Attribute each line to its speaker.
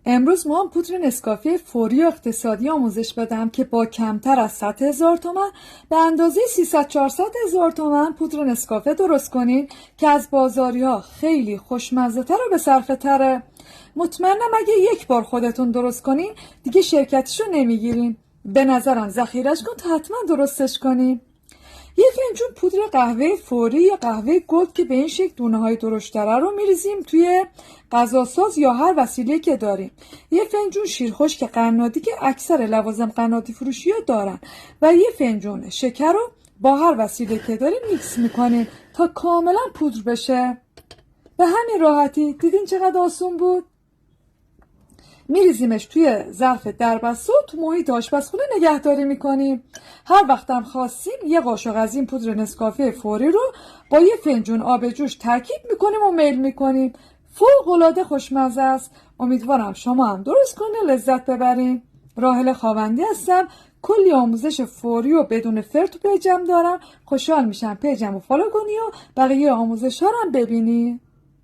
Speaker 1: امروز ما هم پودر نسکافه فوری و اقتصادی آموزش بدم که با کمتر از 100,000 تومان به اندازه 300-400,000 تومان پودر نسکافه درست کنید که از بازاری ها خیلی خوشمزه تر و به صرفه تره. مطمئنم اگه یک بار خودتون درست کنین دیگه شرکتشو نمیگیرین. به نظرم ذخیرش کن تا حتما درستش کنین. یک فنجون پودر قهوه فوری یا قهوه گلد که به این شکل دونه های درشتره رو میریزیم توی غذاساز یا هر وسیله که داریم. یه فنجون شیر خشک قنادی که اکثر لوازم قنادی فروشی ها دارن و یه فنجون شکر رو با هر وسیله که داریم میکس میکنیم تا کاملا پودر بشه. به همین راحتی. دیدین چقدر آسون بود؟ میریزیمش توی ظرف دربسته و تو محیط آشپزخونه نگهداری میکنیم. هر وقتم خواستیم یه قاشق از این پودر نسکافه فوری رو با یه فنجون آب جوش ترکیب میکنیم و میل میکنیم. فوق العاده خوشمزه است. امیدوارم شما هم درست کنید لذت ببرین. راحله خاوندی هستم. کلی آموزش فوری و بدون فرد تو پیجم دارم. خوشحال میشم پیجم رو فالو کنی و بقیه آموزش ها رو هم ببینی.